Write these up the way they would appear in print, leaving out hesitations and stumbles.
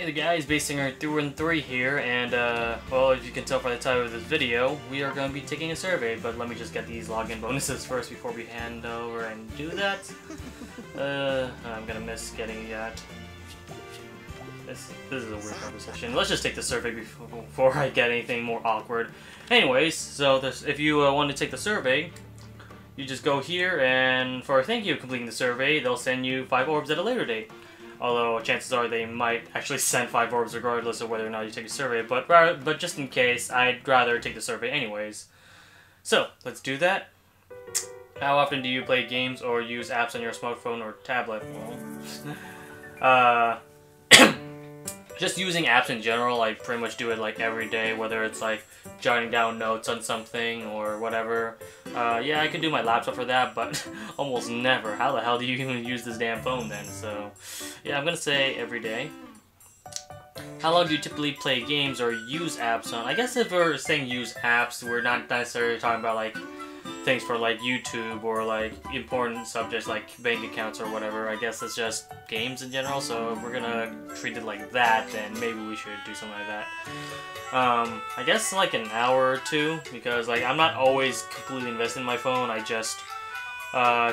Hey the guys, Basinger through and 3 here, and well, as you can tell by the title of this video, we are going to be taking a survey, but let me just get these login bonuses first before we hand over and do that. I'm gonna miss getting that. This is a weird conversation. Let's just take the survey before I get anything more awkward. Anyways, so if you want to take the survey, you just go here, and for a thank you completing the survey, they'll send you 5 orbs at a later date. Although chances are they might actually send 5 orbs regardless of whether or not you take a survey, but just in case, I'd rather take the survey anyways. So, let's do that. How often do you play games or use apps on your smartphone or tablet? Well, just using apps in general, I pretty much do it like every day, whether it's like jotting down notes on something or whatever. Yeah, I could do my laptop for that, but almost never. How the hell do you even use this damn phone then? So, yeah, I'm gonna say every day. How long do you typically play games or use apps on? I guess if we're saying use apps, we're not necessarily talking about like things for like YouTube or like important subjects like bank accounts or whatever. I guess it's just games in general, so if we're gonna treat it like that, then maybe we should do something like that. I guess like an hour or two, because like I'm not always completely invested in my phone. I just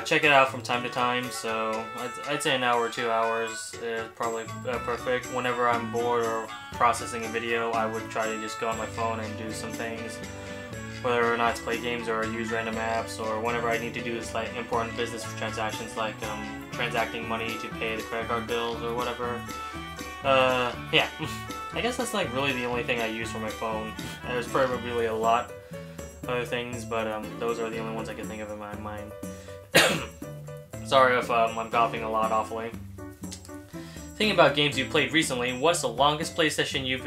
check it out from time to time, so I'd say an hour or 2 hours is probably perfect. Whenever I'm bored or processing a video, I would try to just go on my phone and do some things, whether or not to play games or use random apps, or whenever I need to do like important business transactions like transacting money to pay the credit card bills or whatever. Yeah, I guess that's like really the only thing I use for my phone. There's probably a lot of other things, but those are the only ones I can think of in my mind. Sorry if I'm coughing a lot awfully. Thinking about games you played recently, what's the longest play session you've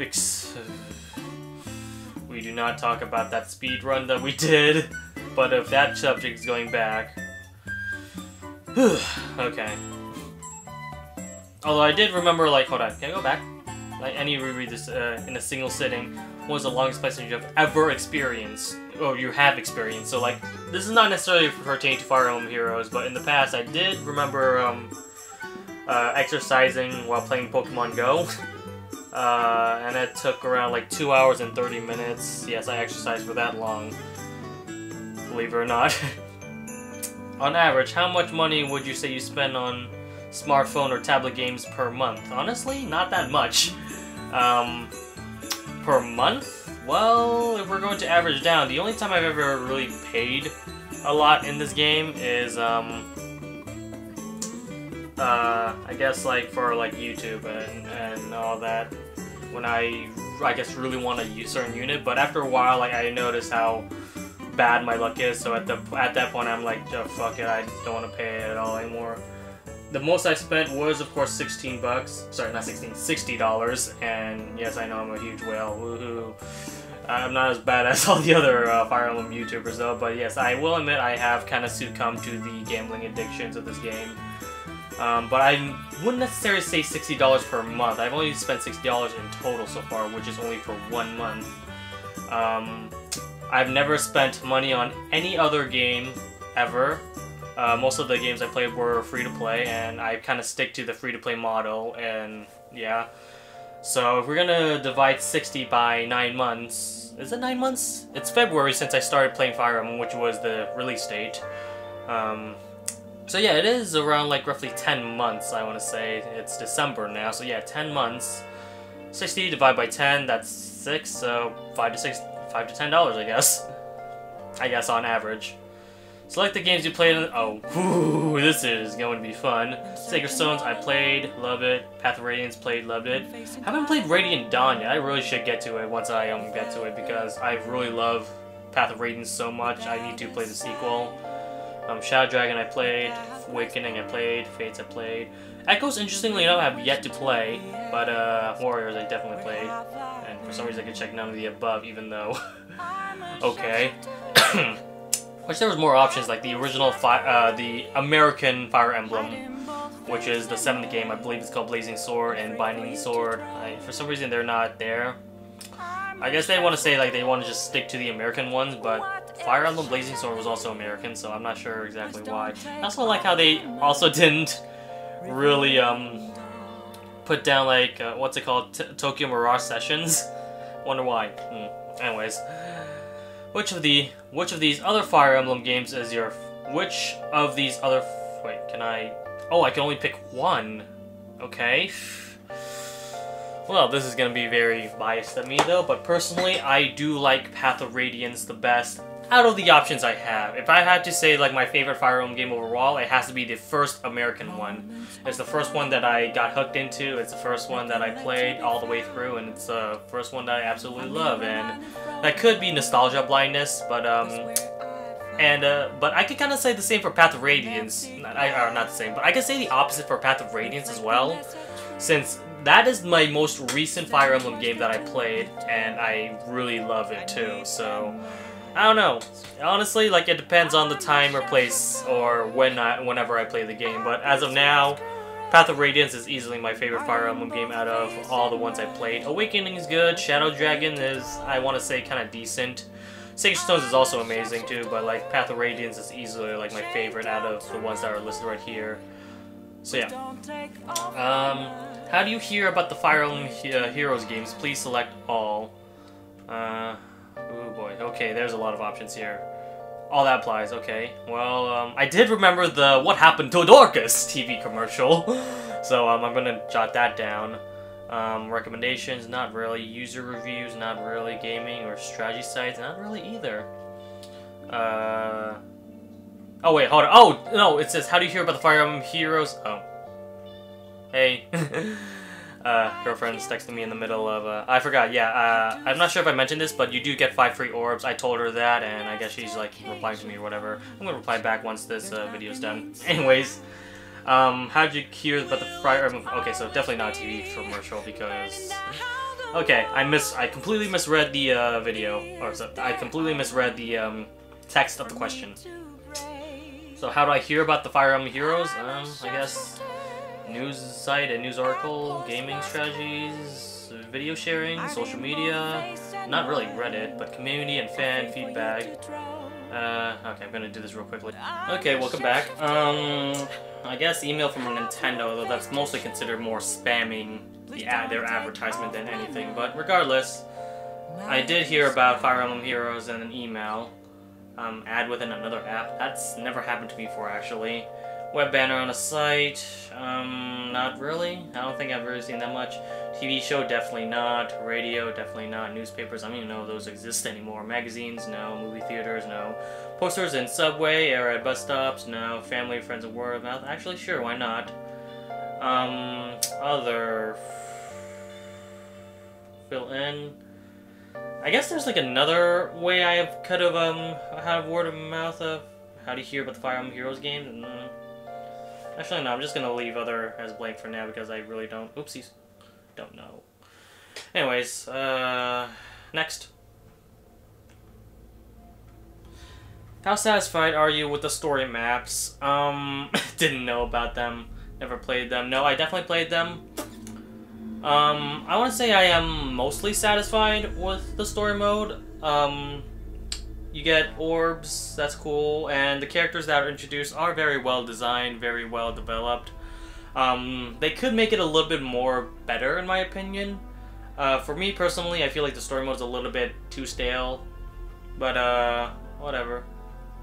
We do not talk about that speed run that we did, but if that subject is going back... Okay. Although I did remember, like, hold on, can I go back? Like, I need to reread this in a single sitting. What was the longest play session you've ever experienced? Or you have experienced. So, like, this is not necessarily pertaining to Firearm Heroes, but in the past I did remember exercising while playing Pokemon Go. And it took around like 2 hours and 30 minutes. Yes, I exercised for that long. Believe it or not. On average, how much money would you say you spend on smartphone or tablet games per month? Honestly, not that much. Per month? Well, if we're going to average down, the only time I've ever really paid a lot in this game is, I guess like for like YouTube and all that, when I guess really want to use a certain unit, but after a while, like I noticed how bad my luck is, so at that point I'm like, oh, fuck it, I don't want to pay it at all anymore. The most I spent was, of course, 16 bucks. Sorry, not 16, $60. And yes, I know I'm a huge whale. Woohoo! I'm not as bad as all the other Fire Emblem YouTubers though, but yes, I will admit I have kind of succumbed to the gambling addictions of this game. But I wouldn't necessarily say $60 per month. I've only spent $60 in total so far, which is only for 1 month. I've never spent money on any other game ever. Most of the games I played were free-to-play, and I kind of stick to the free-to-play model, and yeah. So if we're gonna divide 60 by 9 months... Is it 9 months? It's February since I started playing Fire Emblem, which was the release date. So yeah, it is around like roughly 10 months, I want to say. It's December now, so yeah, 10 months. 60 divided by 10, that's 6, so $5 to $10, I guess. I guess on average. Select the games you played in... Oh, whew, this is going to be fun. Sacred Stones, I played, love it. Path of Radiance, played, loved it. Haven't played Radiant Dawn yet. I really should get to it once I get to it, because I really love Path of Radiance so much. I need to play the sequel. Shadow Dragon I played, Awakening I played, Fates I played. Echoes, interestingly enough, I have yet to play, but Warriors I definitely played. And for some reason I could check none of the above, even though... Okay. Which there was more options, like the original, the American Fire Emblem, which is the 7th game. I believe it's called Blazing Sword and Binding Sword. For some reason they're not there. I guess they want to say like they want to just stick to the American ones, but Fire Emblem Blazing Sword was also American, so I'm not sure exactly why. I also like how they also didn't really put down like what's it called, Tokyo Mirage Sessions. Wonder why. Anyways, which of these other Fire Emblem games is your? Which of these other? Wait, can I? Oh, I can only pick one. Okay. Well, this is gonna be very biased of me though, but personally, I do like Path of Radiance the best out of the options I have. If I had to say like my favorite Fire Emblem game overall, it has to be the first American one. It's the first one that I got hooked into, it's the first one that I played all the way through, and it's the first one that I absolutely love, and that could be nostalgia blindness, but but I could kind of say the same for Path of Radiance. Not the same, but I could say the opposite for Path of Radiance as well, since that is my most recent Fire Emblem game that I played, and I really love it too, so I don't know. Honestly, like, it depends on the time or place or whenever I play the game, but as of now, Path of Radiance is easily my favorite Fire Emblem game out of all the ones I played. Awakening is good, Shadow Dragon is, I want to say, kind of decent. Sacred Stones is also amazing too, but like Path of Radiance is easily like my favorite out of the ones that are listed right here. So yeah. How do you hear about the Fire Emblem Heroes games? Please select all. Oh boy. Okay, there's a lot of options here. All that applies. Okay. Well, I did remember the "What Happened to Dorcas" TV commercial, so I'm gonna jot that down. Recommendations, not really. User reviews, not really. Gaming or strategy sites, not really either. Oh wait, hold on. Oh no, it says, how do you hear about the Fire Emblem Heroes? Oh. Hey. Girlfriend's texting me in the middle of, I forgot, yeah, I'm not sure if I mentioned this, but you do get 5 free orbs. I told her that, and I guess she's, like, replying to me or whatever. I'm gonna reply back once this video's done. Anyways, how did you hear about the Fire Emblem? Okay, so definitely not a TV commercial, because... Okay, I completely misread the, video, or so, I completely misread the, text of the question. So how do I hear about the Fire Emblem Heroes? I guess... news site, a news article, gaming strategies, video sharing, social media, not really Reddit, but community and fan feedback. Okay, I'm gonna do this real quickly. Okay, welcome back. I guess email from Nintendo, though that's mostly considered more spamming their advertisement than anything, but regardless, I did hear about Fire Emblem Heroes in an email. Ad within another app, that's never happened to me before actually. Web banner on a site, not really. I don't think I've really seen that much. TV show, definitely not. Radio, definitely not. Newspapers, I don't even know if those exist anymore. Magazines, no. Movie theaters, no. Posters in subway or at bus stops, no. Family, friends, and word of mouth, actually, sure, why not? Other... fill in... I guess there's like another way I could have, had word of mouth of how to hear about the Fire Emblem Heroes game. Actually, no, I'm just gonna leave other as blank for now because I really don't... Oopsies. Don't know. Anyways, next. How satisfied are you with the story maps? Didn't know about them. Never played them. No, I definitely played them. I want to say I am mostly satisfied with the story mode. You get orbs, that's cool, and the characters that are introduced are very well designed, very well developed. They could make it a little bit more better, in my opinion. For me personally, I feel like the story mode is a little bit too stale, but whatever.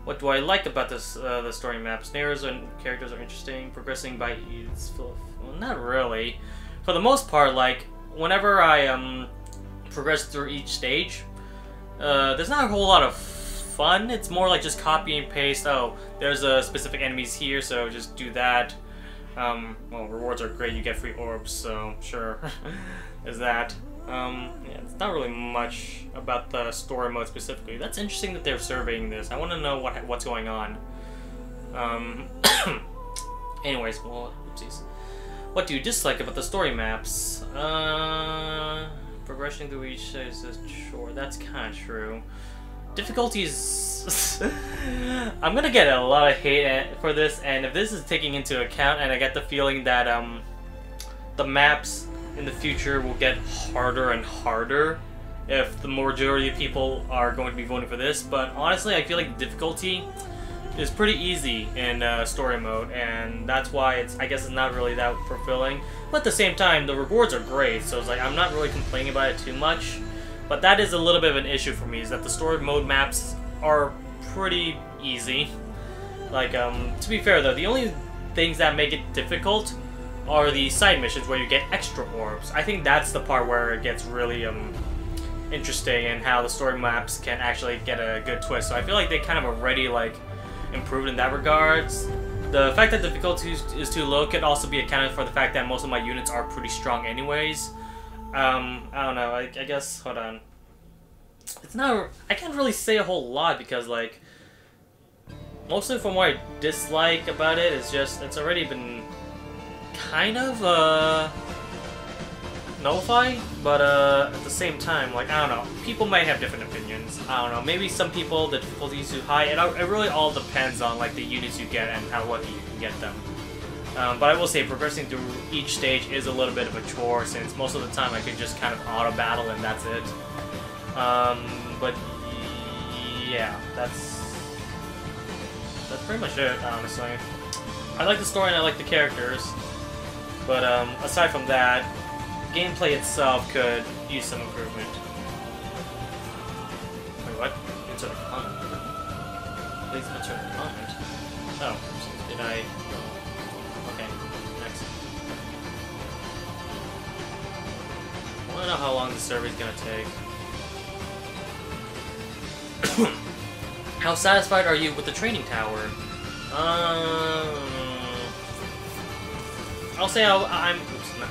What do I like about this the story maps? Narratives and characters are interesting, progressing by well, not really. For the most part, like whenever I progress through each stage, there's not a whole lot of fun. It's more like just copy and paste. Oh, there's a specific enemies here, so just do that. Well, rewards are great. You get free orbs, so sure. There's that. Yeah, it's not really much about the story mode specifically. That's interesting that they're surveying this. I want to know what's going on. Anyways, well, oopsies. What do you dislike about the story maps? Progression through each is a chore. That's kind of true. Difficulties... I'm gonna get a lot of hate for this, and if this is taking into account, and I get the feeling that the maps in the future will get harder and harder if the majority of people are going to be voting for this, but honestly I feel like the difficulty is pretty easy in story mode, and that's why I guess it's not really that fulfilling. But at the same time, the rewards are great, so it's like I'm not really complaining about it too much. But that is a little bit of an issue for me, is that the story mode maps are pretty easy. Like, to be fair though, the only things that make it difficult are the side missions where you get extra orbs. I think that's the part where it gets really interesting, and how the story maps can actually get a good twist. So I feel like they kind of already like improved in that regards. The fact that difficulty is too low could also be accounted for the fact that most of my units are pretty strong anyways. I don't know, I guess, hold on. It's not, I can't really say a whole lot because like, mostly from what I dislike about it is just, it's already been kind of, nullified, but at the same time, like, I don't know, people might have different opinions. I don't know, maybe some people the difficulty is too high. It really all depends on like the units you get and how lucky you can get them. But I will say progressing through each stage is a little bit of a chore, since most of the time I could just kind of auto battle and that's it. But yeah, that's pretty much it, honestly. I like the story and I like the characters, but aside from that, gameplay itself could use some improvement. Wait, what? Insert a comment. Please insert a comment. Oh, did I? Okay, next. I wanna know how long the survey's gonna take. How satisfied are you with the training tower? I'll say I'm. Oops, not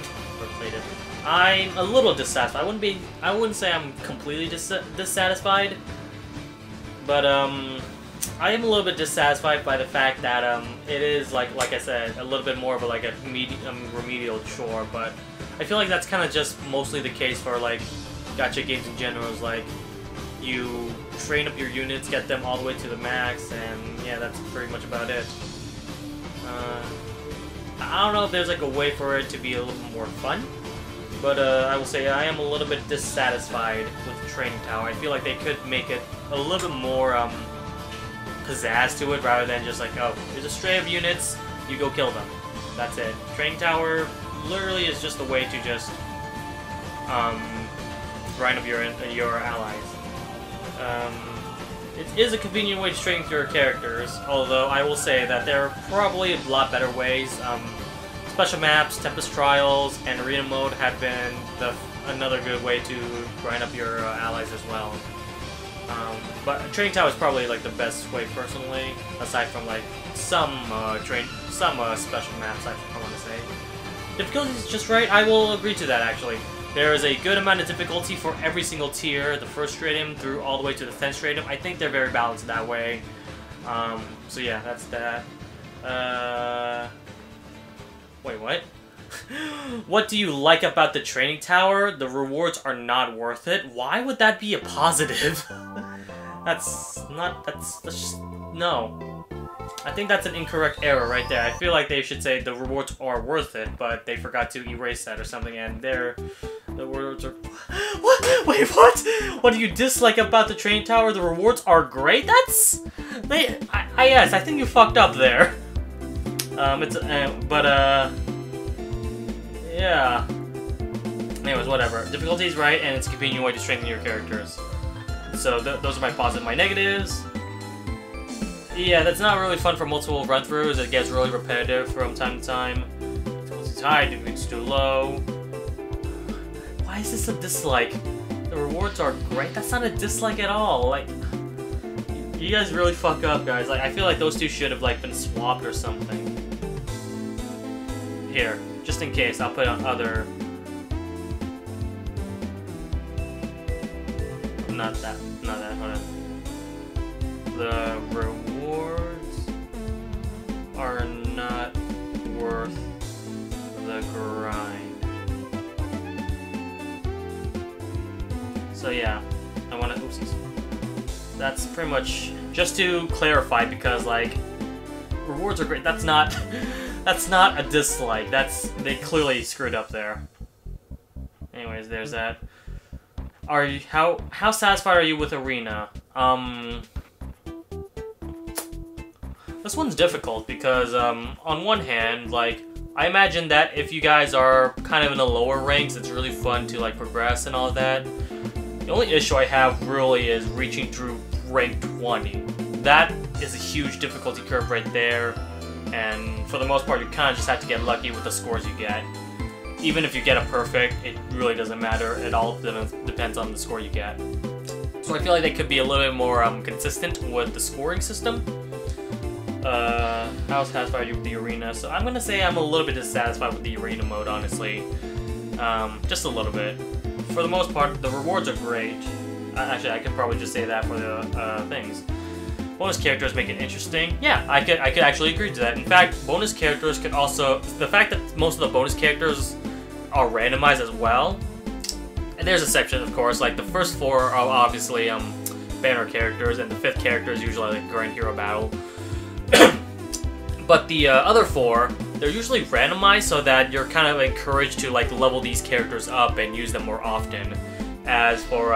related. I'm a little dissatisfied. I wouldn't say I'm completely dissatisfied, but I am a little bit dissatisfied by the fact that it is like I said, a little bit more of a remedial chore. But I feel like that's kind of just mostly the case for like gacha games in general. Is like you train up your units, get them all the way to the max, and yeah, that's pretty much about it. I don't know if there's like a way for it to be a little more fun. But I will say I am a little bit dissatisfied with the training tower. I feel like they could make it a little bit more pizzazz to it, rather than just like, oh, there's a stray of units, you go kill them. That's it. Training tower literally is just a way to just grind up your allies. It is a convenient way to train your characters, although I will say that there are probably a lot better ways. Special maps, Tempest Trials, and Arena Mode have been another good way to grind up your allies as well. But Training Tower is probably like the best way personally, aside from like some special maps, I want to say. Difficulty is just right. I will agree to that actually. There is a good amount of difficulty for every single tier, the first stratum through all the way to the 10th stratum. I think they're very balanced that way. So yeah, that's that. Wait, what? What do you like about the training tower? The rewards are not worth it. Why would that be a positive? That's just, no. I think that's an incorrect error right there. I feel like they should say the rewards are worth it, but they forgot to erase that or something, and the rewards are... What? Wait, what? What do you dislike about the training tower? The rewards are great? That's... Yes, I think you fucked up there. Yeah. Anyways, whatever. Difficulty is right, and it's a convenient way to strengthen your characters. So those are my positives. My negatives... Yeah, that's not really fun for multiple run-throughs. It gets really repetitive from time to time. Difficulty's high, difficulty's too low. Why is this a dislike? The rewards are great? That's not a dislike at all. Like, you guys really fuck up, guys. Like, I feel like those two should have, like, been swapped or something. Here, just in case, I'll put on other... Not that, hold on. The rewards are not worth the grind. So yeah, I want to, oopsies. That's pretty much, just to clarify, because like, rewards are great, that's not a dislike, they clearly screwed up there. Anyways, there's that. How satisfied are you with Arena? This one's difficult because, on one hand, like, I imagine that if you guys are kind of in the lower ranks, it's really fun to, like, progress and all that. The only issue I have really is reaching through rank 20. That is a huge difficulty curve right there, and for the most part, you kind of just have to get lucky with the scores you get. Even if you get a perfect, it really doesn't matter. It all depends on the score you get. So I feel like they could be a little bit more consistent with the scoring system. How satisfied are you with the arena? So I'm gonna say I'm a little bit dissatisfied with the arena mode, honestly. Just a little bit. For the most part, the rewards are great. Actually, I could probably just say that for the things. Bonus characters make it interesting. Yeah, I could actually agree to that. In fact, bonus characters could also... The fact that most of the bonus characters are randomized as well. And there's exceptions, of course. Like, the first 4 are obviously banner characters, and the 5th character is usually like Grand Hero Battle. But the other 4, they're usually randomized so that you're kind of encouraged to like level these characters up and use them more often. As for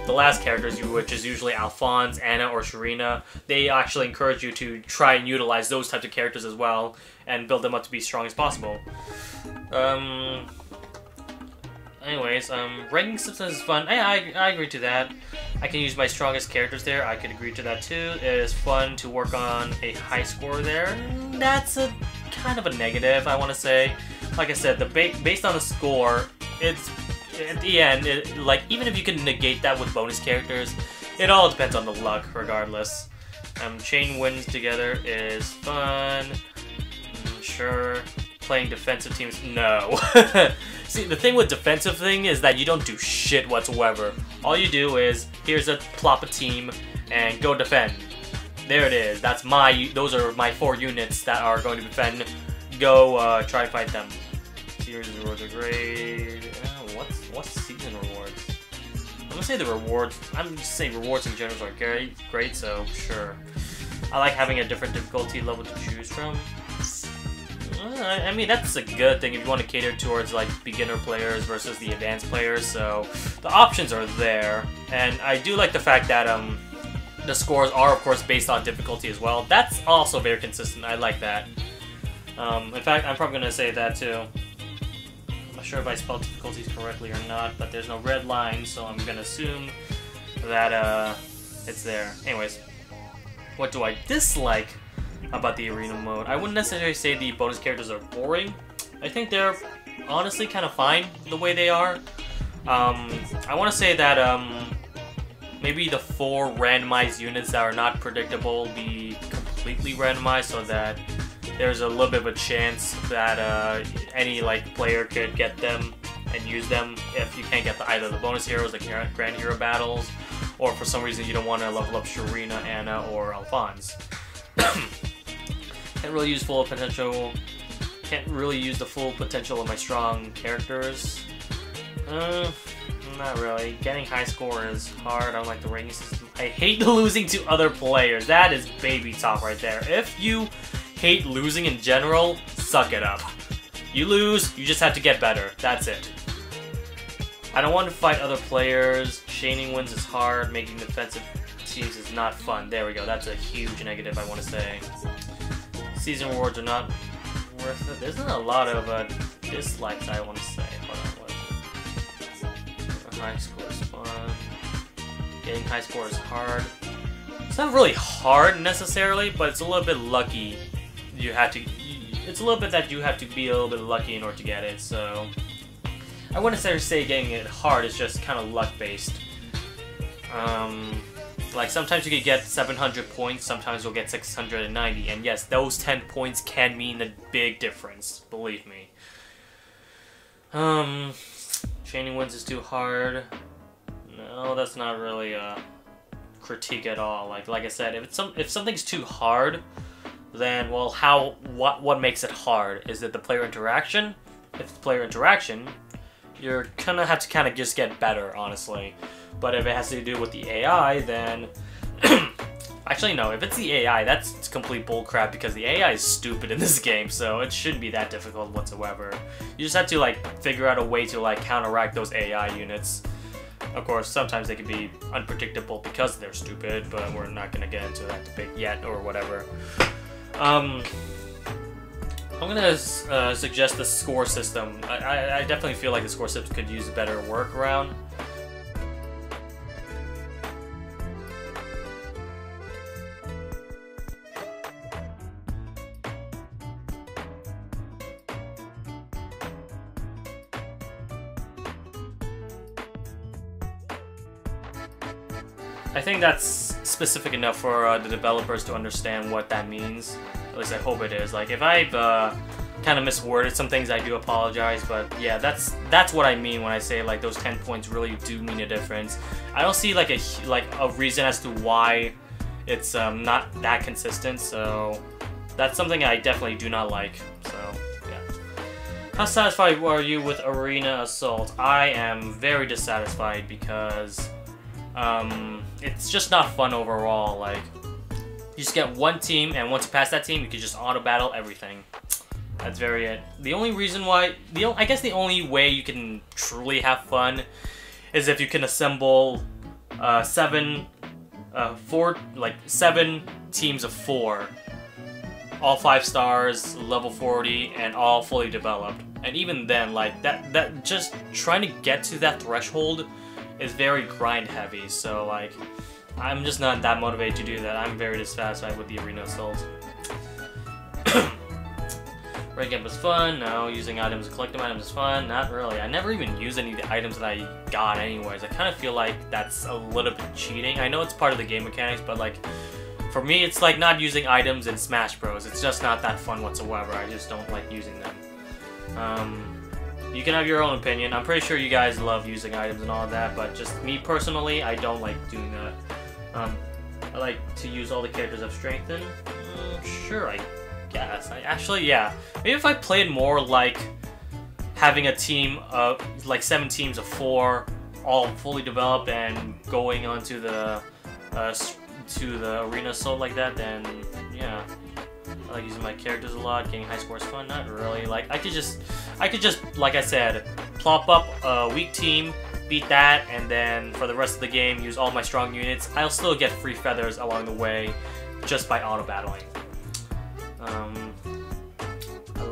the last characters, which is usually Alphonse, Anna, or Sharina, they actually encourage you to try and utilize those types of characters as well and build them up to be strong as possible. Anyways, ranking system is fun. I agree to that. I can use my strongest characters there. I could agree to that too. It is fun to work on a high score there. That's a kind of a negative, I want to say. Like I said, based on the score, it's at the end. Like even if you can negate that with bonus characters, it all depends on the luck, regardless. Chain wins together is fun. Sure. Playing defensive teams, no. See, the thing with defensive thing is that you don't do shit whatsoever. All you do is, here's a plop a team, and go defend. There it is. Those are my 4 units that are going to defend. Go try to fight them. Series rewards are great. What's season rewards? I'm gonna say the rewards. I'm just saying rewards in general are great. So sure. I like having a different difficulty level to choose from. I mean, that's a good thing if you want to cater towards like beginner players versus the advanced players, so the options are there. And I do like the fact that the scores are of course based on difficulty as well. That's also very consistent. I like that. In fact, I'm probably going to say that too. I'm not sure if I spelled difficulties correctly or not, but there's no red line, so I'm going to assume that it's there. Anyways, what do I dislike about the arena mode? I wouldn't necessarily say the bonus characters are boring. I think they're honestly kind of fine the way they are. I want to say that maybe the 4 randomized units that are not predictable be completely randomized so that there's a little bit of a chance that any like player could get them and use them if you can't get either the bonus heroes like Grand Hero Battles, or for some reason you don't want to level up Sharina, Anna, or Alphonse. Can't really use full potential. Can't really use the full potential of my strong characters. Not really. Getting high score is hard. I don't like the ranking system. I hate losing to other players. That is baby talk right there. If you hate losing in general, suck it up. You lose, you just have to get better. That's it. I don't want to fight other players. Chaining wins is hard. Making defensive teams is not fun. There we go. That's a huge negative, I want to say. Season rewards are not worth it. There's not a lot of dislikes, I want to say. Hold on, what is it? High score is fun. Getting high score is hard. It's not really hard necessarily, but it's a little bit lucky. It's a little bit that you have to be a little bit lucky in order to get it. So I wouldn't necessarily say getting it hard is just kind of luck based. Like, sometimes you could get 700 points, sometimes you'll get 690, and yes, those 10 points can mean a big difference, believe me. Chaining wins is too hard. No, that's not really a critique at all. Like I said, if something's too hard, then, well, what makes it hard? Is it the player interaction? If it's player interaction, you're gonna have to kind of just get better, honestly. But if it has to do with the AI, then... Actually, no. If it's the AI, that's complete bullcrap because the AI is stupid in this game, so it shouldn't be that difficult whatsoever. You just have to, like, figure out a way to, like, counteract those AI units. Of course, sometimes they can be unpredictable because they're stupid, but we're not gonna get into that debate yet, or whatever. I'm gonna suggest the score system. I definitely feel like the score system could use a better workaround. I think that's specific enough for the developers to understand what that means. At least I hope it is. Like, if I've kind of misworded some things, I do apologize. But yeah, that's what I mean when I say like those 10 points really do mean a difference. I don't see like a reason as to why it's not that consistent. So that's something I definitely do not like. So yeah. How satisfied are you with Arena Assault? I am very dissatisfied because it's just not fun overall. Like, you just get one team, and once you pass that team, you can just auto battle everything. That's very it. The only reason why, I guess the only way you can truly have fun is if you can assemble 7 teams of 4, all 5 stars, level 40, and all fully developed. And even then, like that just trying to get to that threshold is very grind heavy, so like I'm just not that motivated to do that. I'm very dissatisfied with the Arena Assault. Rank up is fun. No. Using items, collecting items is fun. Not really. I never even use any of the items that I got anyways. I kind of feel like that's a little bit cheating. I know it's part of the game mechanics, but like for me it's like not using items in Smash Bros. It's just not that fun whatsoever. I just don't like using them. You can have your own opinion. I'm pretty sure you guys love using items and all of that, but just me personally, I don't like doing that. I like to use all the characters I've strengthened. Sure, I guess. Yeah. Maybe if I played more like having a team of like 7 teams of 4, all fully developed, and going on to the Arena Assault like that, then yeah. I like using my characters a lot. Getting high scores fun. Not really. Like I could just, like I said, plop up a weak team, beat that, and then for the rest of the game, use all my strong units. I'll still get free feathers along the way, just by auto battling. I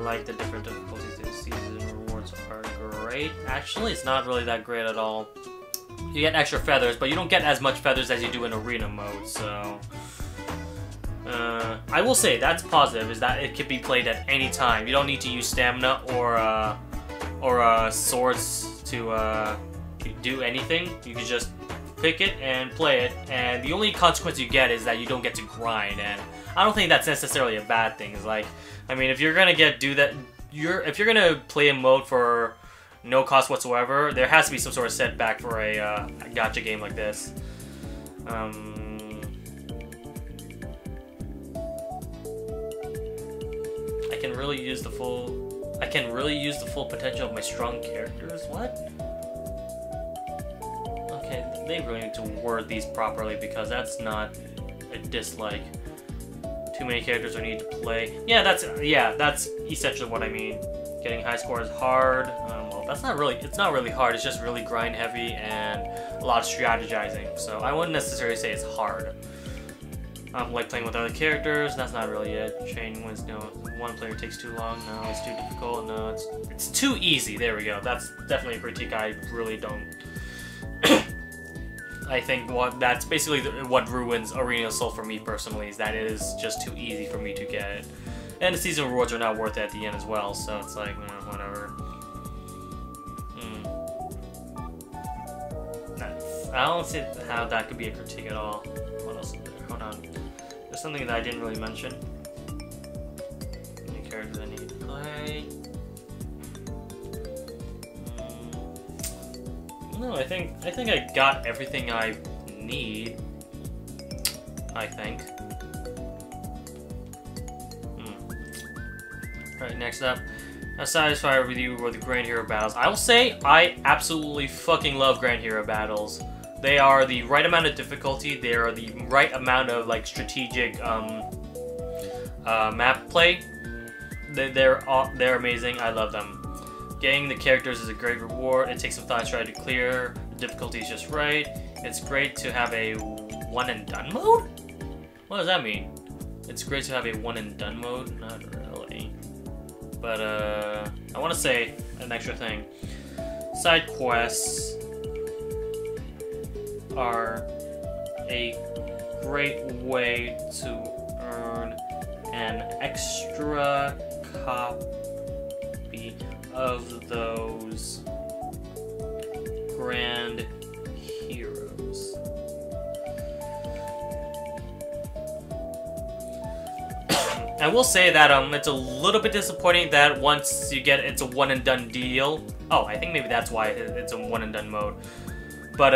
like the different difficulties this season. Rewards are great. Actually, it's not really that great at all. You get extra feathers, but you don't get as much feathers as you do in arena mode. So. I will say that's positive, is that it can be played at any time. You don't need to use stamina or swords to do anything. You can just pick it and play it, and the only consequence you get is that you don't get to grind. And I don't think that's necessarily a bad thing. It's like, I mean, if you're gonna if you're gonna play a mode for no cost whatsoever, there has to be some sort of setback for a gacha game like this. I can really use the full potential of my strong characters. What? Okay, they really need to word these properly, because that's not a dislike. Too many characters I need to play. Yeah, that's essentially what I mean. Getting high score is hard. Well, it's not really hard. It's just really grind heavy and a lot of strategizing. So I wouldn't necessarily say it's hard. Like playing with other characters, that's not really it. Training wins, no. One player takes too long, no. It's too difficult, no. It's too easy, there we go. That's definitely a critique I really don't... I think that's basically what ruins Arena Assault for me personally, is that it is just too easy for me to get. And the season rewards are not worth it at the end as well, so it's like, whatever. I don't see how that could be a critique at all. What else is there? Hold on. There's something that I didn't really mention. Any characters I need to play? No, I think I got everything I need. I think. Alright, next up. How satisfied with you with the Grand Hero battles? I will say I absolutely fucking love Grand Hero battles. They are the right amount of difficulty. They are the right amount of like strategic map play. They're amazing. I love them. Getting the characters is a great reward. It takes some time to try to clear. The difficulty is just right. It's great to have a one and done mode. What does that mean? it's great to have a one and done mode. Not really. But I want to say an extra thing. Side quests are a great way to earn an extra copy of those grand heroes. I will say that it's a little bit disappointing that once you get it's a one and done deal. Oh, I think maybe that's why it's a one and done mode. But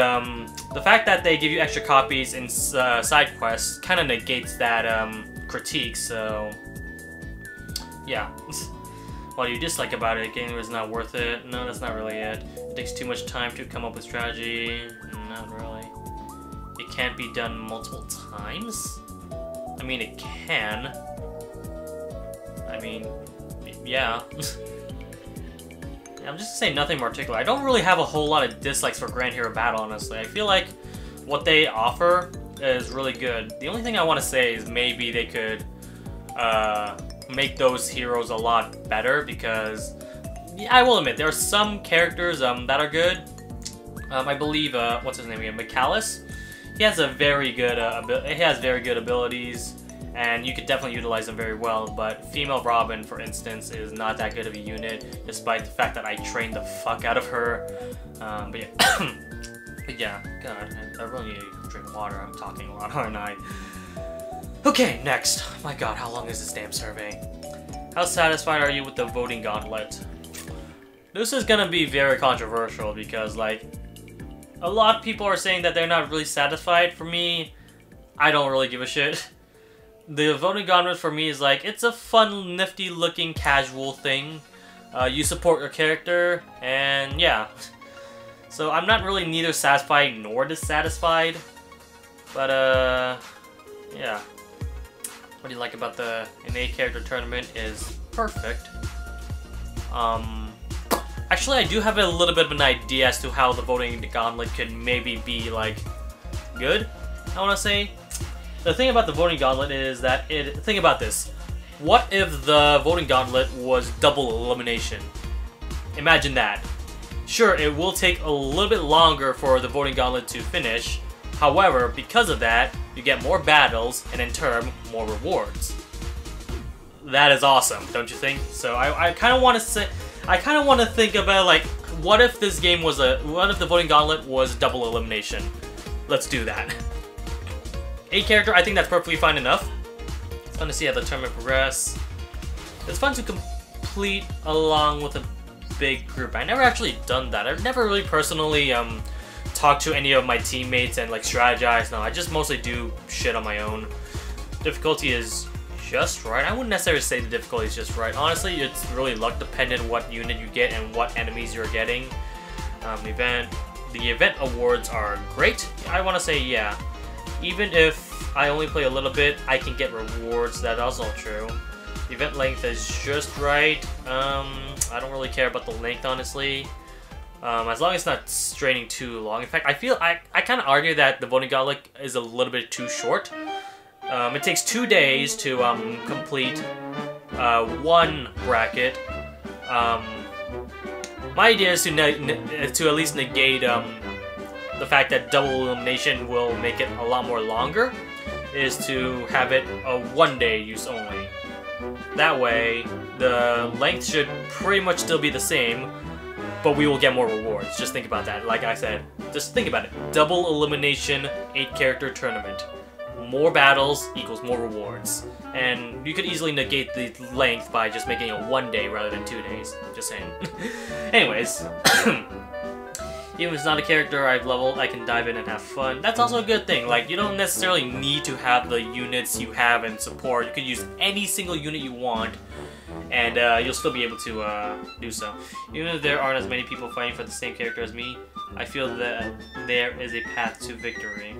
the fact that they give you extra copies in side quests kind of negates that critique. So yeah. What do you dislike about it? Game is not worth it. No, that's not really it. It takes too much time to come up with strategy. Not really. It can't be done multiple times. I mean, it can. I mean, yeah. I'm just saying nothing particular. I don't really have a whole lot of dislikes for Grand Hero Battle, honestly. I feel like what they offer is really good. The only thing I want to say is maybe they could make those heroes a lot better, because yeah, I will admit there are some characters that are good. I believe what's his name again? McCallus. He has a very good very good abilities, and you could definitely utilize them very well. But Female Robin, for instance, is not that good of a unit, despite the fact that I trained the fuck out of her. But yeah, but yeah, God, I really need to drink water. I'm talking a lot, aren't I? Okay, next. Oh my God, how long is this damn survey? How satisfied are you with the Voting Gauntlet? This is gonna be very controversial because, like, a lot of people are saying that they're not really satisfied. For me, I don't really give a shit. The Voting Gauntlet for me is like, it's a fun, nifty looking casual thing. You support your character, and yeah. So I'm not really neither satisfied nor dissatisfied. But yeah. What do you like about the innate character tournament is perfect. Actually, I do have a little bit of an idea as to how the Voting Gauntlet could maybe be, like, good, I want to say. The thing about the Voting Gauntlet is that think about this. What if the Voting Gauntlet was double elimination? Imagine that. Sure, it will take a little bit longer for the Voting Gauntlet to finish. However, because of that, you get more battles, and in turn, more rewards. That is awesome, don't you think? So I kind of want to say, I kind of want to think about, like, what if this game was what if the Voting Gauntlet was double elimination? Let's do that. 8 character, I think that's perfectly fine enough. It's fun to see how the tournament progress. It's fun to complete along with a big group. I never actually done that. I've never really personally talked to any of my teammates and, like, strategize. No, I just mostly do shit on my own. Difficulty is just right. I wouldn't necessarily say the difficulty is just right. Honestly, it's really luck dependent what unit you get and what enemies you're getting. The event awards are great. I want to say, yeah. Even if I only play a little bit, I can get rewards. That's also true. The event length is just right. I don't really care about the length, honestly. As long as it's not straining too long. In fact, I kind of argue that the Voting Gauntlet is a little bit too short. It takes 2 days to complete one bracket. My idea is to at least negate the fact that double elimination will make it a lot more longer, is to have it a 1-day use only. That way, the length should pretty much still be the same, but we will get more rewards. Just think about that. Like I said, just think about it. Double elimination, 8 character tournament. More battles equals more rewards. And you could easily negate the length by just making it 1 day rather than 2 days. Just saying. Anyways. Even if it's not a character I've leveled, I can dive in and have fun. That's also a good thing. Like, you don't necessarily need to have the units you have in support. You can use any single unit you want, and you'll still be able to do so. Even if there aren't as many people fighting for the same character as me, I feel that there is a path to victory.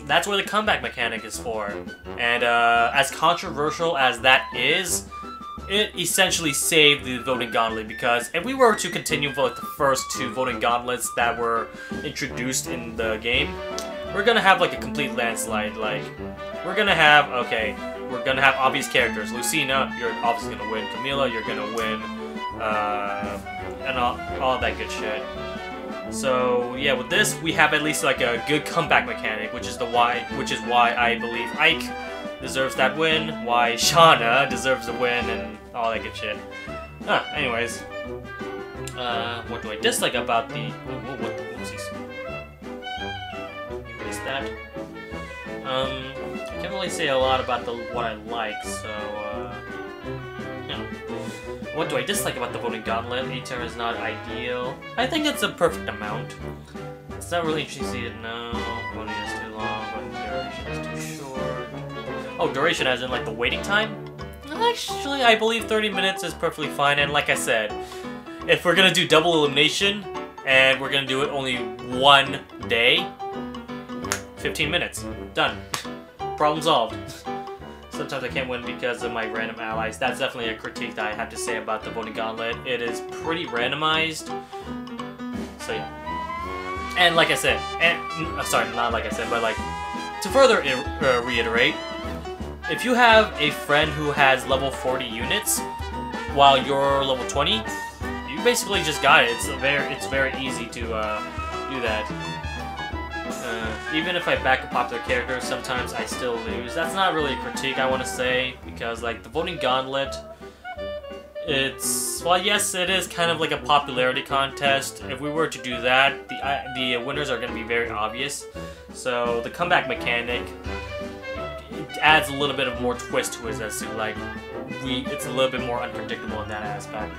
That's where the comeback mechanic is for. And as controversial as that is, it essentially saved the Voting Gauntlet, because if we were to continue with the first 2 Voting Gauntlets that were introduced in the game, we're gonna have like a complete landslide. Like, we're gonna have obvious characters. Lucina, you're obviously gonna win. Camila, you're gonna win. And all that good shit. So yeah, with this we have at least like a good comeback mechanic, which is why I believe Ike deserves that win, why Shauna deserves a win, and all that good shit. Anyways, what do I dislike about the? Whoopsies. Erase that. I can't really say a lot about what I like, so yeah. What do I dislike about the Voting Gauntlet? 8 turn is not ideal. I think it's a perfect amount. It's not really interesting. No, voting is too long. Voting duration is too short. Oh, duration as in like the waiting time? Actually, I believe 30 minutes is perfectly fine. And like I said, if we're gonna do double elimination and we're gonna do it only one day, 15 minutes, done. Problem solved. Sometimes I can't win because of my random allies. That's definitely a critique that I have to say about the Voting Gauntlet. It is pretty randomized. So yeah. And like I said, sorry, not like I said, but like, to further reiterate, if you have a friend who has level 40 units while you're level 20, you basically just got it. It's very easy to do that. Even if I back a popular character, sometimes I still lose. That's not really a critique, I want to say, because like the Voting Gauntlet, well, yes, it is kind of like a popularity contest. If we were to do that, the winners are going to be very obvious. So the comeback mechanic, it adds a little bit of more twist to it, as to like it's a little bit more unpredictable in that aspect.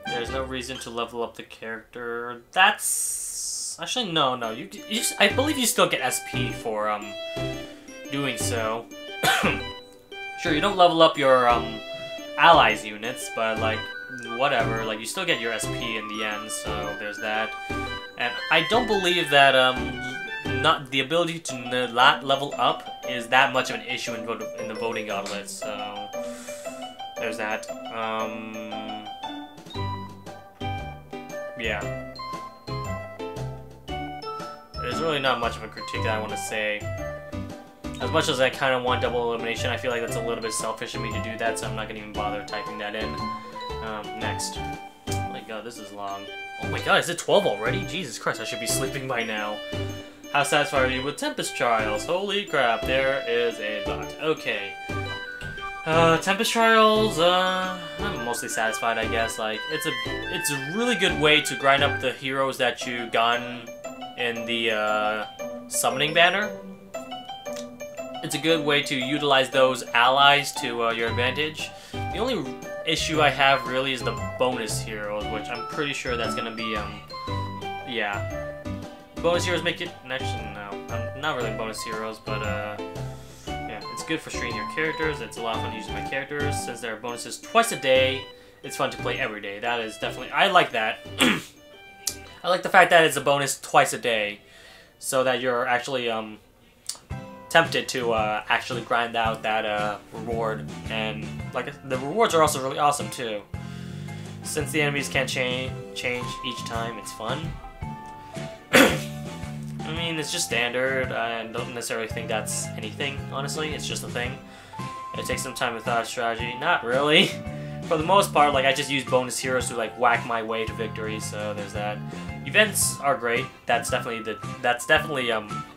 There's no reason to level up the character. That's actually no. I believe you still get SP for doing so. Sure, you don't level up your allies units, but like whatever. Like you still get your SP in the end. So there's that. And I don't believe that not the ability to not level up is that much of an issue in the Voting Gauntlet. So there's that. Yeah. There's really not much of a critique that I want to say. As much as I kind of want double elimination, I feel like that's a little bit selfish of me to do that, so I'm not going to even bother typing that in. Next. Oh my god, this is long. Oh my god, is it 12 already? Jesus Christ, I should be sleeping by now. How satisfied are you with Tempest Trials? Holy crap, there is a lot. Okay. Tempest Trials, I'm mostly satisfied, I guess. Like, it's a really good way to grind up the heroes that you gotten in the, summoning banner. It's a good way to utilize those allies to, your advantage. The only issue I have, really, is the bonus heroes, which I'm pretty sure that's gonna be, yeah. Bonus heroes make it, actually, no, not really bonus heroes, but, it's good for streaming your characters. It's a lot of fun using my characters. Since there are bonuses twice a day, it's fun to play every day. That is definitely... I like that. I like the fact that it's a bonus twice a day, so that you're actually tempted to actually grind out that reward. And like the rewards are also really awesome too. Since the enemies can't change each time, it's fun. I mean, it's just standard. I don't necessarily think that's anything, honestly. It's just a thing. It takes some time without strategy. Not really. For the most part, like, I just use bonus heroes to, like, whack my way to victory, so there's that. Events are great. That's definitely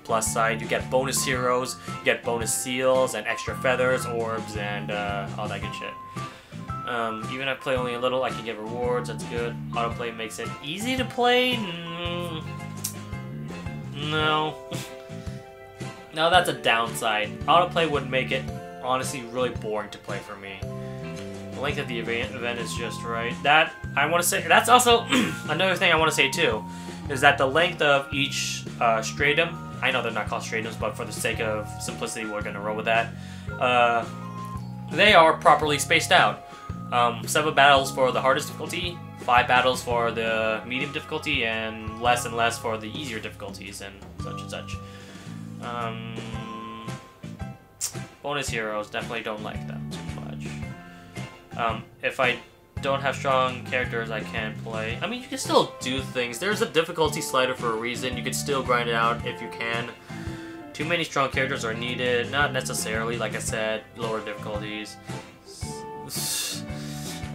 plus side. You get bonus heroes, you get bonus seals, and extra feathers, orbs, and all that good shit. Even if I play only a little, I can get rewards. That's good. Autoplay makes it easy to play. No. No, that's a downside. Autoplay would make it, honestly, really boring to play for me. The length of the event is just right. That, I want to say, that's also another thing I want to say too, is that the length of each stratum, I know they're not called stratums, but for the sake of simplicity, we're going to roll with that. They are properly spaced out. 7 battles for the hardest difficulty, 5 battles for the medium difficulty, and less for the easier difficulties, and such and such. Bonus heroes, definitely don't like them too much. If I don't have strong characters, I can't play. I mean, you can still do things. There's a difficulty slider for a reason. You can still grind it out if you can. Too many strong characters are needed. Not necessarily, like I said, lower difficulties.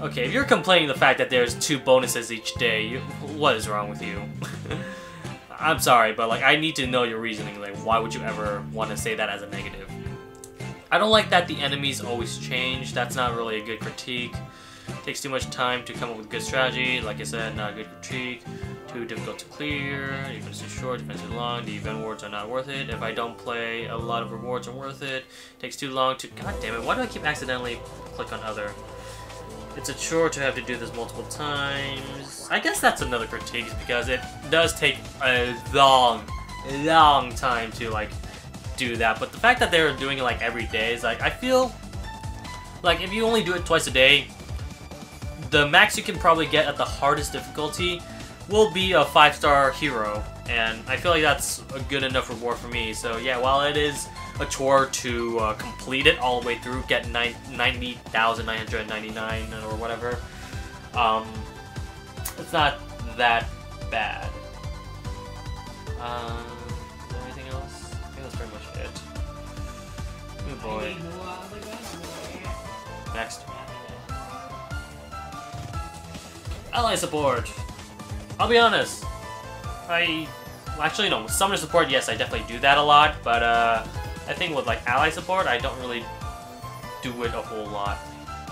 Okay, if you're complaining the fact that there's 2 bonuses each day, what is wrong with you? I'm sorry, but like I need to know your reasoning. Like, why would you ever want to say that as a negative? I don't like that the enemies always change. That's not really a good critique. Takes too much time to come up with a good strategy. Like I said, not a good critique. Too difficult to clear. Defense too short, defense too long. The event rewards are not worth it. If I don't play, a lot of rewards are worth it. Takes too long to... God damn it, why do I keep accidentally click on other? It's a chore to have to do this multiple times. I guess that's another critique because it does take a long time to like do that. But the fact that they're doing it like every day is like, I feel like if you only do it twice a day, the max you can probably get at the hardest difficulty will be a 5-star hero, and I feel like that's a good enough reward for me. So yeah, while it is a chore to complete it all the way through, get 90,999 or whatever, it's not that bad. Is there anything else? I think that's pretty much it. Oh boy. Next. Ally support. I'll be honest. Actually no, with summoner support, yes, I definitely do that a lot, but I think with like ally support, I don't really do it a whole lot.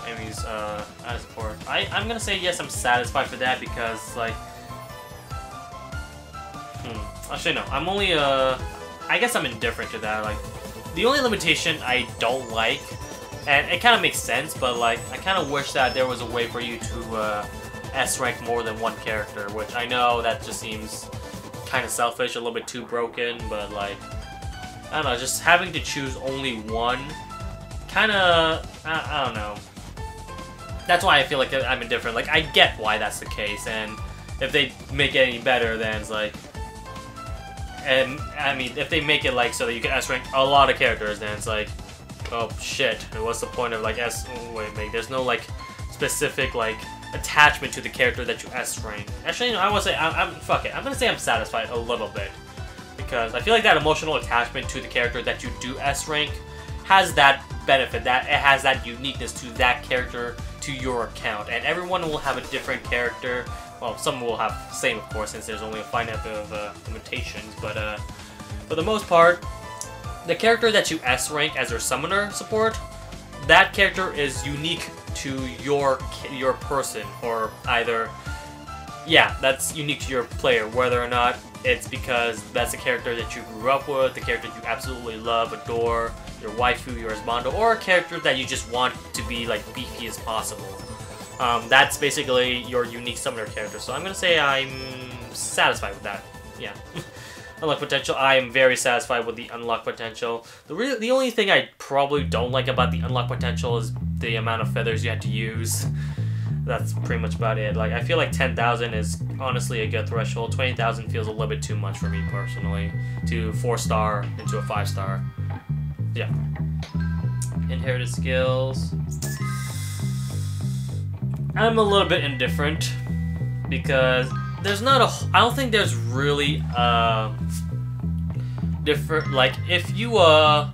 Anyways, ally support. I'm gonna say yes, I'm satisfied for that because like, actually no, I'm only I guess I'm indifferent to that. Like, the only limitation I don't like, and it kind of makes sense, but like I kind of wish that there was a way for you to S rank more than one character, which I know that just seems kind of selfish, a little bit too broken, but like, I don't know, just having to choose only one, kind of, I don't know. That's why I feel like I'm indifferent. Like, I get why that's the case, and if they make it any better, then it's like, and I mean, if they make it like so that you can S rank a lot of characters, then it's like, oh shit, what's the point of like there's no like specific like attachment to the character that you S rank. Actually, no, I would say fuck it. I'm gonna say I'm satisfied a little bit because I feel like that emotional attachment to the character that you do S rank has that benefit, that it has that uniqueness to that character, to your account, and everyone will have a different character. Well, some will have the same, of course, since there's only a finite bit of limitations. But for the most part, the character that you S rank as your summoner support, that character is unique to your person, or either, yeah, that's unique to your player, whether or not it's because that's a character that you grew up with, the character you absolutely love, adore, your waifu, your husbando, or a character that you just want to be like beefy as possible. That's basically your unique summoner character, so I'm gonna say I'm satisfied with that. Yeah. Unlock potential, I am very satisfied with the unlock potential. The only thing I probably don't like about the unlock potential is the amount of feathers you have to use. That's pretty much about it. Like, I feel like 10,000 is honestly a good threshold. 20,000 feels a little bit too much for me personally to 4-star into a 5-star. Yeah. Inherited skills. I'm a little bit indifferent because there's not a... I don't think there's really different... Like, if you, I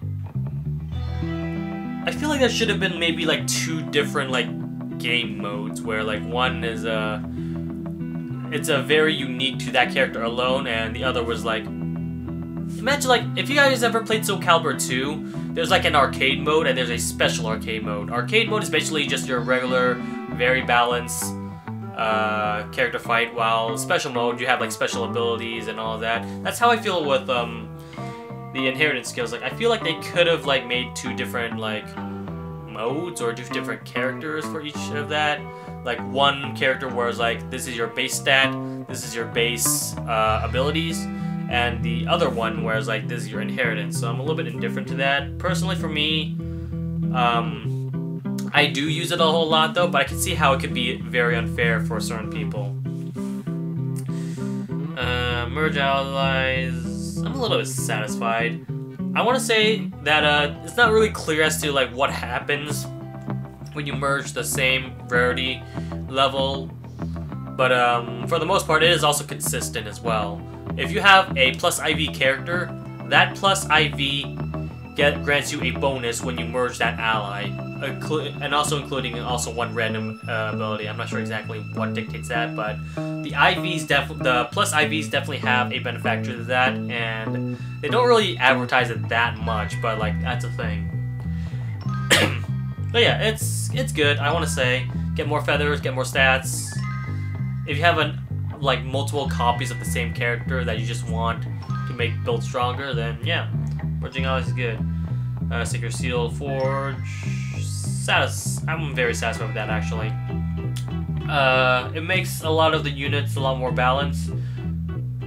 feel like there should have been maybe, like, 2 different, like, game modes where, like, one is, it's a very unique to that character alone, and the other was, like... Imagine, like, if you guys ever played Soul Calibur 2, there's, like, an arcade mode, and there's a special arcade mode. Arcade mode is basically just your regular, very balanced... character fight, while special mode you have like special abilities and all of that. That's how I feel with the inherited skills. Like, I feel like they could have like made 2 different like modes or 2 different characters for each of that. Like, one character where it's like, this is your base stat, this is your base abilities, and the other one where it's like, this is your inheritance. So I'm a little bit indifferent to that. Personally, for me, I do use it a whole lot though, but I can see how it could be very unfair for certain people. Merge allies. I'm a little bit satisfied. I want to say that it's not really clear as to like what happens when you merge the same rarity level, but for the most part, it is also consistent as well. If you have a plus IV character, that plus IV grants you a bonus when you merge that ally, and also including one random ability. I'm not sure exactly what dictates that, but the plus IVs definitely have a benefactor to that, and they don't really advertise it that much, but like that's a thing. But yeah, it's good. I want to say, get more feathers, get more stats. If you have multiple copies of the same character that you just want to make build stronger, then yeah, merging always is good. Secret Seal Forge. I'm very satisfied with that actually. It makes a lot of the units a lot more balanced.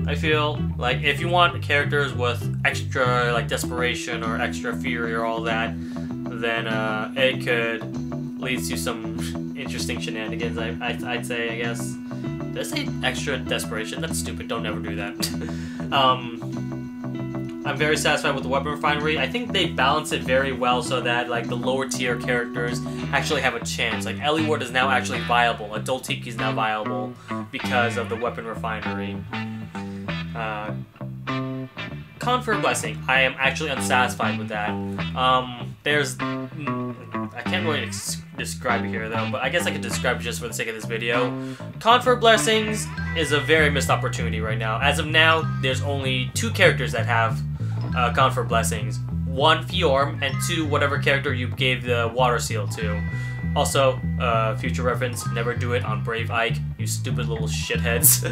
I feel like if you want characters with extra like desperation or extra fury or all that, then it could lead to some interesting shenanigans. I'd say, I guess. Did I say extra desperation? That's stupid. Don't ever do that. I'm very satisfied with the weapon refinery. I think they balance it very well so that like the lower tier characters actually have a chance. Like Eliwood is now actually viable. Adult Tiki is now viable because of the weapon refinery. Confer Blessing. I am actually unsatisfied with that. I can't really describe it here though, but I guess I could describe it just for the sake of this video. Confer Blessings is a very missed opportunity right now. As of now, there's only 2 characters that have Confer Blessings. 1, Firearm, and 2, whatever character you gave the water seal to. Also, future reference, never do it on Brave Ike, you stupid little shitheads.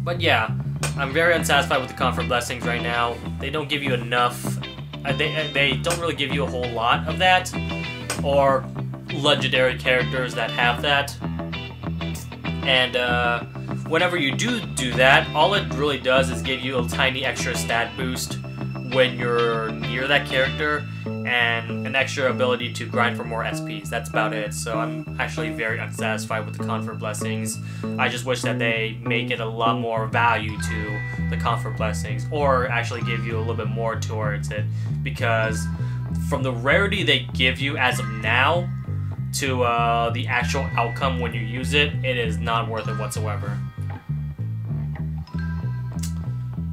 But yeah, I'm very unsatisfied with the Confer Blessings right now. They don't give you enough. They don't really give you a whole lot of that, or legendary characters that have that. And whenever you do that, all it really does is give you a tiny extra stat boost when you're near that character, and an extra ability to grind for more SPs. That's about it. So I'm actually very unsatisfied with the Confer Blessings. I just wish that they make it a lot more value to the Confer Blessings, or actually give you a little bit more towards it, because from the rarity they give you as of now to the actual outcome when you use it, it is not worth it whatsoever.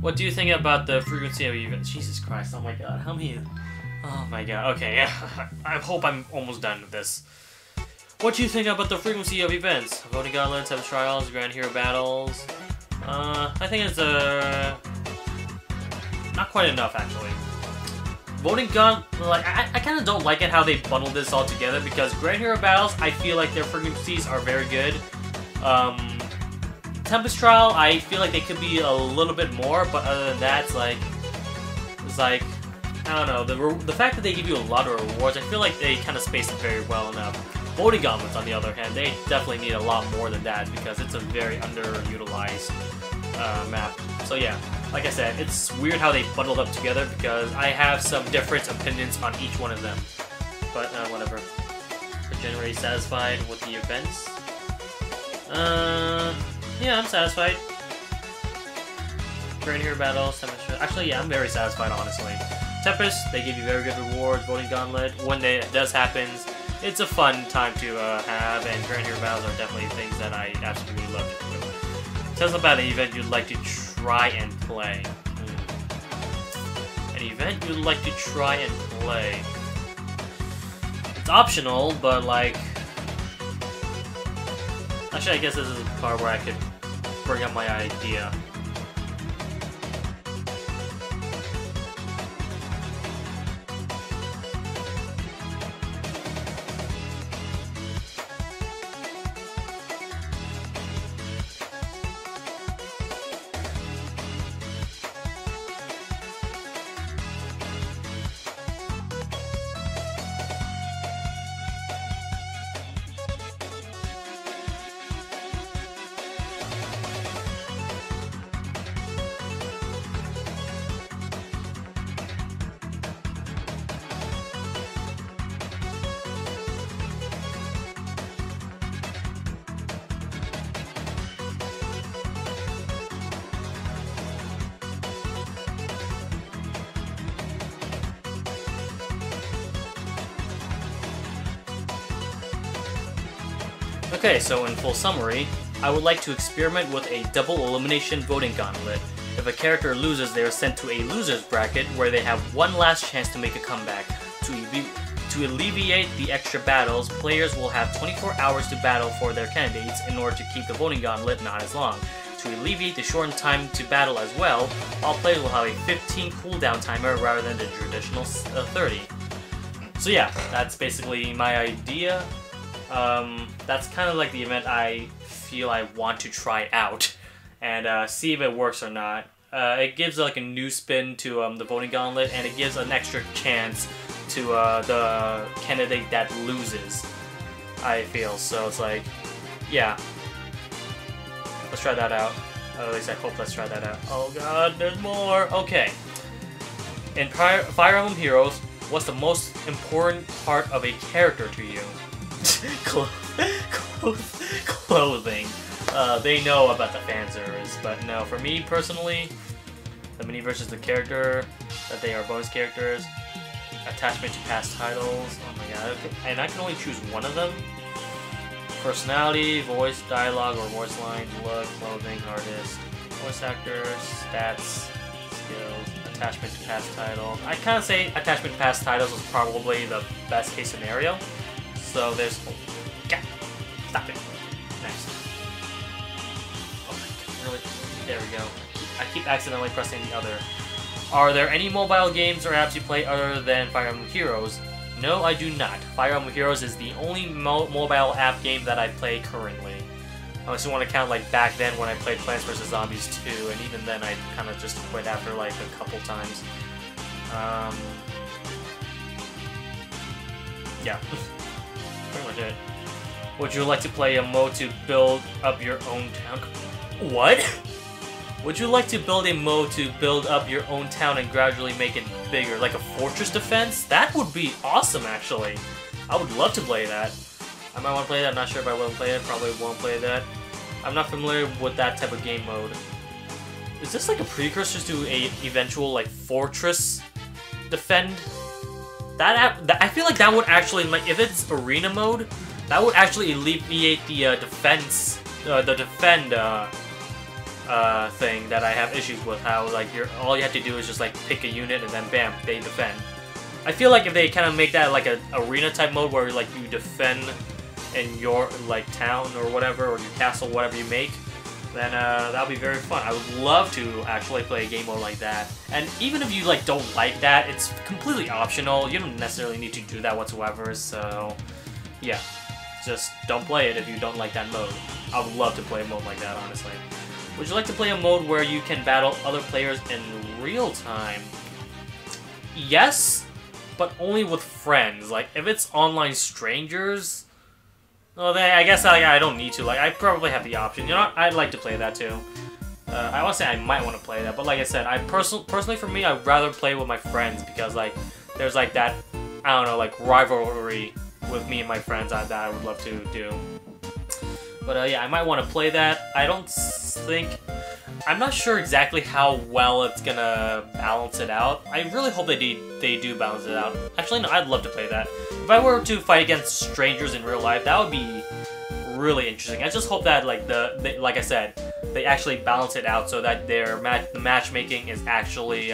What do you think about the frequency of events? Jesus Christ, oh my god, how many... Oh my god, okay, yeah. I hope I'm almost done with this. What do you think about the frequency of events? Voting Gauntlet, 7 Trials, Grand Hero Battles... I think it's not quite enough, actually. Voting Gauntlet, like, I kind of don't like it how they bundled this all together, because Grand Hero Battles, I feel like their frequencies are very good. Tempest Trial, I feel like they could be a little bit more, but other than that, it's like, I don't know, the fact that they give you a lot of rewards, I feel like they kind of space it very well enough. Voting Gauntlets, on the other hand, they definitely need a lot more than that, because it's a very underutilized map. So yeah, like I said, it's weird how they bundled up together, because I have some different opinions on each one of them. But whatever. But generally satisfied with the events. Yeah, I'm satisfied. Grand Hero Battle, actually, yeah, I'm very satisfied, honestly. Tempest, they give you very good rewards. Voting Gauntlet, when it does happen, it's a fun time to have, and Grand Hero Battles are definitely things that I absolutely love to do. Tell us about an event you'd like to try and play. An event you'd like to try and play. It's optional, but like... Actually, I guess this is the part where I could bring up my idea. Okay, so in full summary, I would like to experiment with a double elimination voting gauntlet. If a character loses, they are sent to a loser's bracket where they have one last chance to make a comeback. To alleviate the extra battles, players will have 24 hours to battle for their candidates in order to keep the voting gauntlet not as long. To alleviate the shortened time to battle as well, all players will have a 15 cooldown timer rather than the traditional 30. So yeah, that's basically my idea. That's kind of like the event I feel I want to try out and see if it works or not. It gives like a new spin to the voting gauntlet, and it gives an extra chance to the candidate that loses, I feel. So it's like, yeah. Let's try that out. At least I hope let's try that out. Oh god, there's more! Okay. In Fire Emblem Heroes, what's the most important part of a character to you? Clothing. They know about the fan service, but no, for me personally, the mini versus the character, that they are bonus characters, attachment to past titles, oh my god, okay. And I can only choose one of them. Personality, voice, dialogue, or voice lines, look, clothing, artist, voice actor, stats, skills, attachment to past titles. I kind of say attachment to past titles is probably the best case scenario. So there's... Oh, yeah, stop it. Next. Oh my god, really? There we go. I keep accidentally pressing the other. Are there any mobile games or apps you play other than Fire Emblem Heroes? No, I do not. Fire Emblem Heroes is the only mobile app game that I play currently. Unless you want to count like back then when I played Plants vs. Zombies 2, and even then I kind of just quit after like a couple times. Yeah. Pretty much it. Would you like to play a mode to build up your own town? What? Would you like to build a mode to build up your own town and gradually make it bigger, like a fortress defense? That would be awesome, actually. I would love to play that. I might want to play that. I'm not sure if I will play it. Probably won't play that. I'm not familiar with that type of game mode. Is this like a precursor to a eventual like fortress defend? I feel like that would actually, like, if it's arena mode, that would actually alleviate the defense, the defend thing that I have issues with. How like all you have to do is just like pick a unit and then bam, they defend. I feel like if they kind of make that like an arena type mode where like you defend in your like town or whatever, or your castle, whatever you make, then that'll be very fun. I would love to actually play a game mode like that. And even if you like don't like that, it's completely optional. You don't necessarily need to do that whatsoever. So yeah, just don't play it if you don't like that mode. I would love to play a mode like that, honestly. Would you like to play a mode where you can battle other players in real time? Yes, but only with friends. Like, if it's online strangers, well, then I guess I don't need to. Like, I probably have the option. You know what? I'd like to play that too. I want to say I might want to play that, but like I said, personally for me, I'd rather play with my friends because like there's like that, I don't know, like rivalry with me and my friends that I would love to do. But yeah, I might want to play that. I'm not sure exactly how well it's gonna balance it out. I really hope they do balance it out. Actually, no, I'd love to play that. If I were to fight against strangers in real life, that would be really interesting. I just hope that like like I said, they actually balance it out so that the matchmaking is actually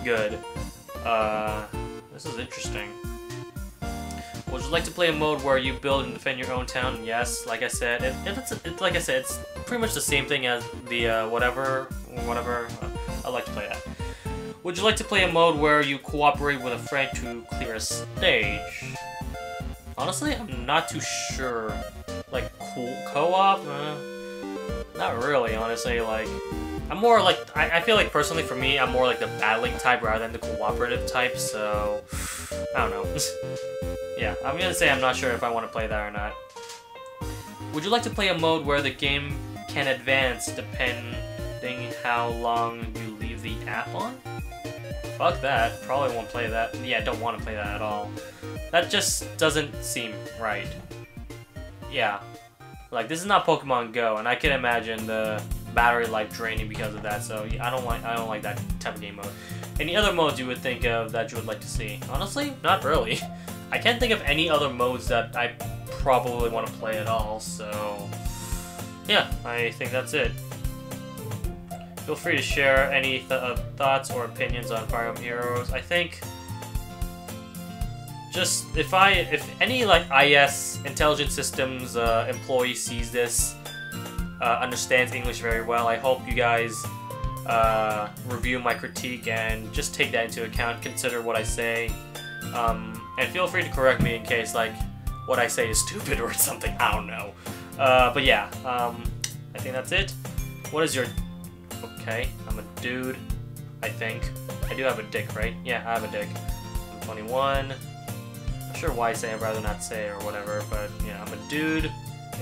good. This is interesting. Would you like to play a mode where you build and defend your own town? Yes, like I said, like I said, it's pretty much the same thing as the whatever. I'd like to play that. Would you like to play a mode where you cooperate with a friend to clear a stage? Honestly, I'm not too sure. Like co-op? Not really, honestly. Like, I'm more like I feel like personally for me, I'm more like the battling type rather than the cooperative type. So I don't know. Yeah, I'm gonna say I'm not sure if I want to play that or not. Would you like to play a mode where the game can advance depending how long you leave the app on? Fuck that. Probably won't play that. Yeah, don't want to play that at all. That just doesn't seem right. Yeah. Like, this is not Pokemon Go, and I can imagine the battery life draining because of that, so I don't like that type of game mode. Any other modes you would think of that you would like to see? Honestly, not really. I can't think of any other modes that I probably want to play at all. So yeah, I think that's it. Feel free to share any thoughts or opinions on Fire Emblem Heroes. I think just if any like IS Intelligent Systems employee sees this, understands English very well, I hope you guys review my critique and just take that into account. Consider what I say, and feel free to correct me in case like what I say is stupid or something. I don't know. But yeah, I think that's it. What is your... Okay, I'm a dude, I think. I do have a dick, right? Yeah, I have a dick. I'm 21. Not sure why I say I'd rather not say or whatever, but yeah, I'm a dude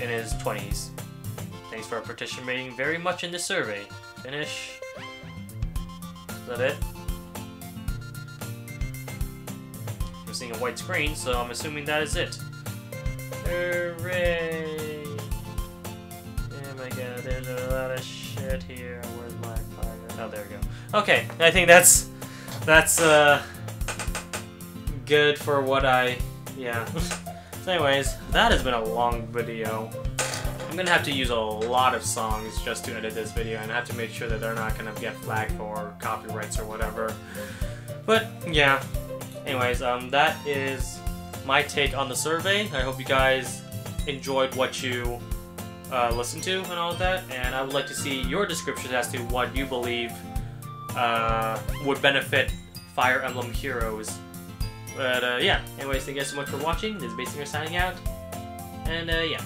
in his 20s. Thanks for participating very much in this survey. Finish. Is that it? I'm seeing a white screen, so I'm assuming that is it. Hooray! Oh my god, there's a lot of shit here. Where's my fire? Oh, there we go. Okay, I think that's good for what I... Yeah. So anyways, that has been a long video. I'm gonna have to use a lot of songs just to edit this video, and I have to make sure that they're not gonna get flagged for copyrights or whatever. But yeah. Anyways, that is my take on the survey. I hope you guys enjoyed what you listened to and all of that, and I would like to see your descriptions as to what you believe would benefit Fire Emblem Heroes. But yeah, anyways, thank you guys so much for watching. This is Basinger signing out, and yeah.